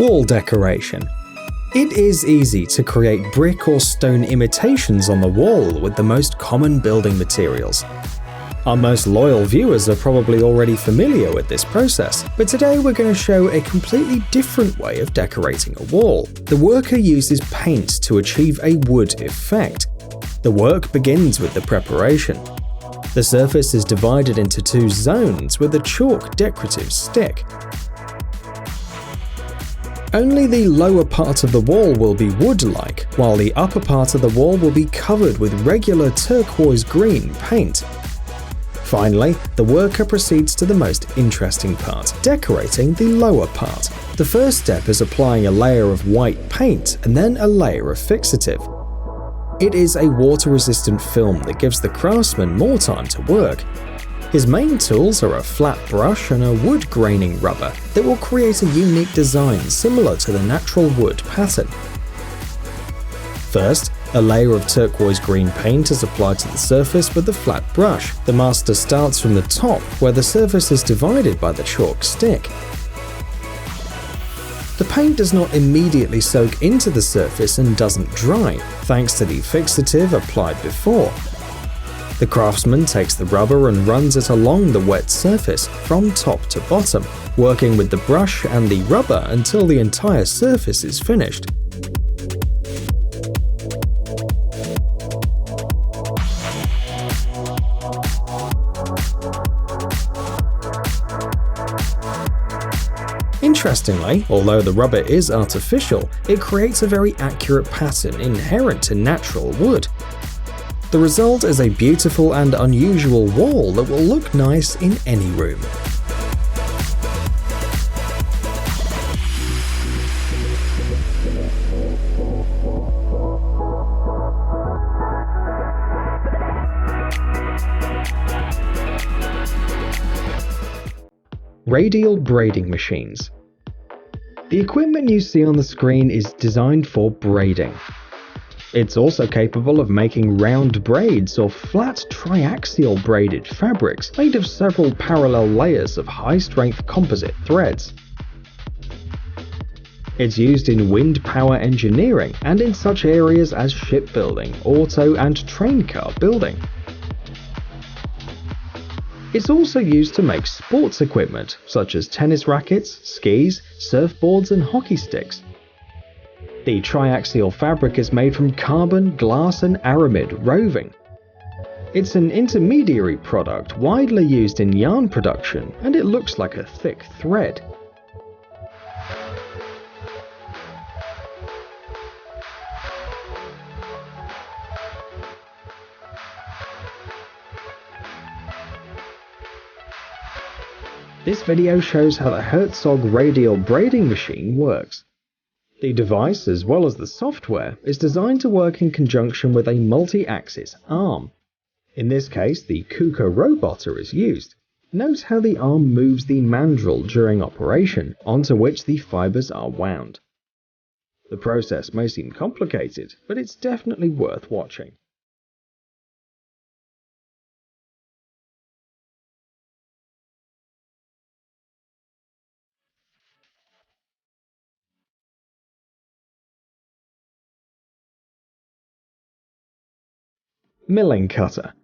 Wall decoration. It is easy to create brick or stone imitations on the wall with the most common building materials. Our most loyal viewers are probably already familiar with this process, but today we're going to show a completely different way of decorating a wall. The worker uses paint to achieve a wood effect. The work begins with the preparation. The surface is divided into two zones with a chalk decorative stick. Only the lower part of the wall will be wood-like, while the upper part of the wall will be covered with regular turquoise green paint. Finally, the worker proceeds to the most interesting part, decorating the lower part. The first step is applying a layer of white paint and then a layer of fixative. It is a water-resistant film that gives the craftsman more time to work. His main tools are a flat brush and a wood graining rubber that will create a unique design similar to the natural wood pattern. First, a layer of turquoise green paint is applied to the surface with the flat brush. The master starts from the top, where the surface is divided by the chalk stick. The paint does not immediately soak into the surface and doesn't dry, thanks to the fixative applied before. The craftsman takes the rubber and runs it along the wet surface from top to bottom, working with the brush and the rubber until the entire surface is finished. Interestingly, although the rubber is artificial, it creates a very accurate pattern inherent to natural wood. The result is a beautiful and unusual wall that will look nice in any room. Radial braiding machines. The equipment you see on the screen is designed for braiding. It's also capable of making round braids or flat triaxial braided fabrics made of several parallel layers of high-strength composite threads. It's used in wind power engineering and in such areas as shipbuilding, auto and train car building. It's also used to make sports equipment such as tennis rackets, skis, surfboards and hockey sticks. The triaxial fabric is made from carbon, glass and aramid roving. It's an intermediary product widely used in yarn production, and it looks like a thick thread. This video shows how the Herzog Radial braiding machine works. The device, as well as the software, is designed to work in conjunction with a multi-axis arm. In this case, the KUKA roboter is used. Note how the arm moves the mandrel during operation, onto which the fibers are wound. The process may seem complicated, but it's definitely worth watching. Milling cutter.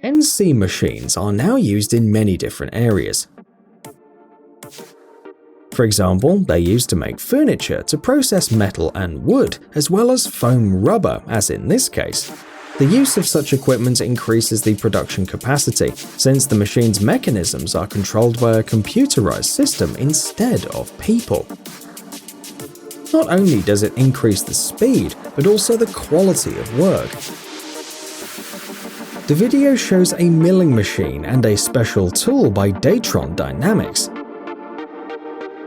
NC machines are now used in many different areas. For example, they're used to make furniture, to process metal and wood, as well as foam rubber, as in this case. The use of such equipment increases the production capacity, since the machine's mechanisms are controlled by a computerized system instead of people. Not only does it increase the speed, but also the quality of work. The video shows a milling machine and a special tool by Datron Dynamics.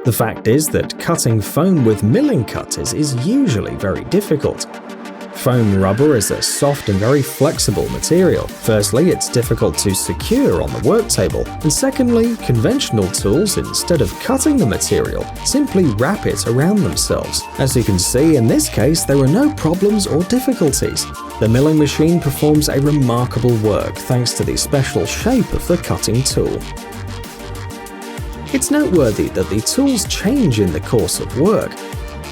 The fact is that cutting foam with milling cutters is usually very difficult. Foam rubber is a soft and very flexible material. Firstly, it's difficult to secure on the work table, and secondly, conventional tools, instead of cutting the material, simply wrap it around themselves. As you can see, in this case, there were no problems or difficulties. The milling machine performs a remarkable work thanks to the special shape of the cutting tool. It's noteworthy that the tools change in the course of work.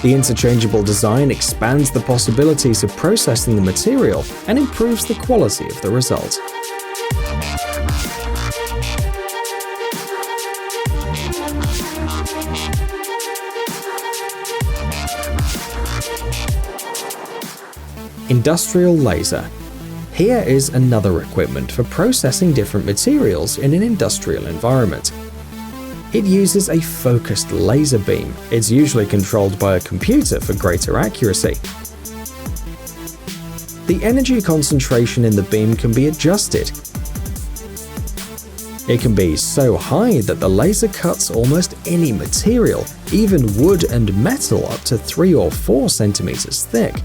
The interchangeable design expands the possibilities of processing the material and improves the quality of the result. Industrial laser. Here is another equipment for processing different materials in an industrial environment. It uses a focused laser beam. It's usually controlled by a computer for greater accuracy. The energy concentration in the beam can be adjusted. It can be so high that the laser cuts almost any material, even wood and metal up to 3 or 4 centimeters thick.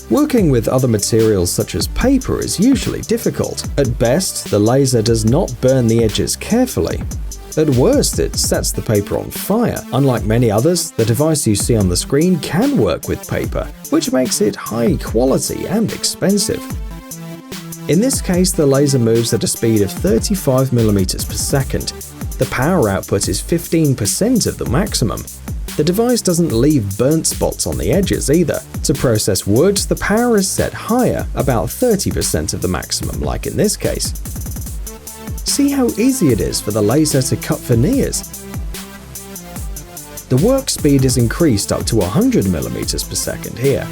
Working with other materials such as paper is usually difficult. At best, the laser does not burn the edges carefully. At worst, it sets the paper on fire. Unlike many others, the device you see on the screen can work with paper, which makes it high quality and expensive. In this case, the laser moves at a speed of 35 mm per second. The power output is 15% of the maximum. The device doesn't leave burnt spots on the edges either. To process wood, the power is set higher, about 30% of the maximum, like in this case. See how easy it is for the laser to cut veneers. The work speed is increased up to 100 mm per second here.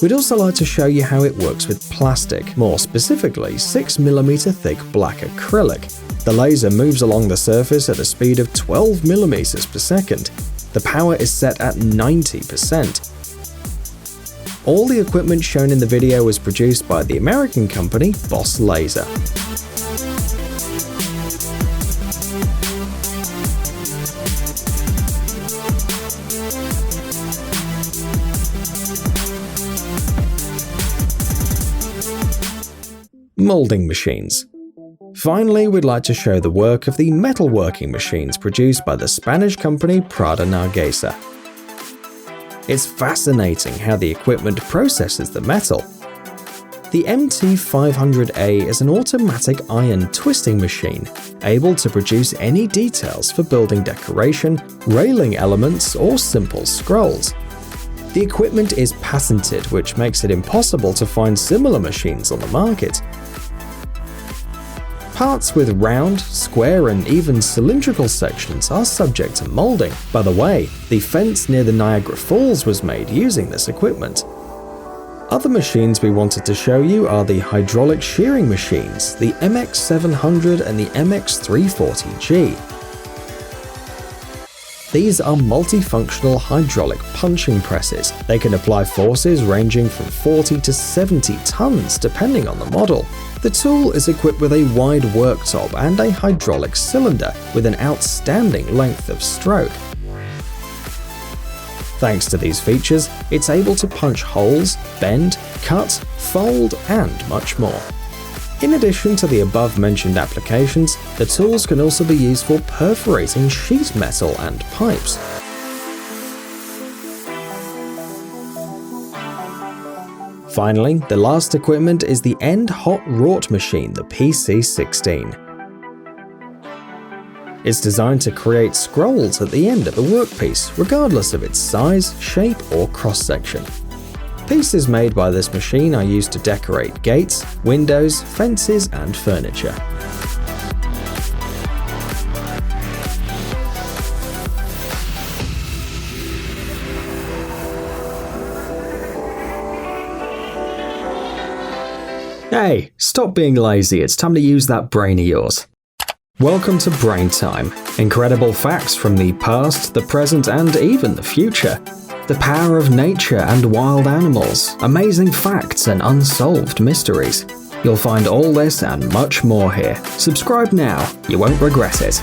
We'd also like to show you how it works with plastic, more specifically 6 mm thick black acrylic. The laser moves along the surface at a speed of 12 mm per second. The power is set at 90%. All the equipment shown in the video was produced by the American company Boss Laser. Molding machines. Finally, we'd like to show the work of the metalworking machines produced by the Spanish company Prada Nargesa. It's fascinating how the equipment processes the metal. The MT500A is an automatic iron twisting machine, able to produce any details for building decoration, railing elements, or simple scrolls. The equipment is patented, which makes it impossible to find similar machines on the market. Parts with round, square, and even cylindrical sections are subject to molding. By the way, the fence near the Niagara Falls was made using this equipment. Other machines we wanted to show you are the hydraulic shearing machines, the MX700 and the MX340G. These are multifunctional hydraulic punching presses. They can apply forces ranging from 40 to 70 tons depending on the model. The tool is equipped with a wide worktop and a hydraulic cylinder with an outstanding length of stroke. Thanks to these features, it's able to punch holes, bend, cut, fold, and much more. In addition to the above-mentioned applications, the tools can also be used for perforating sheet metal and pipes. Finally, the last equipment is the end hot wrought machine, the PC16. It's designed to create scrolls at the end of the workpiece, regardless of its size, shape, or cross-section. Pieces made by this machine are used to decorate gates, windows, fences, and furniture. Hey, stop being lazy, it's time to use that brain of yours. Welcome to Brain Time. Incredible facts from the past, the present, and even the future. The power of nature and wild animals, amazing facts and unsolved mysteries. You'll find all this and much more here. Subscribe now, you won't regret it.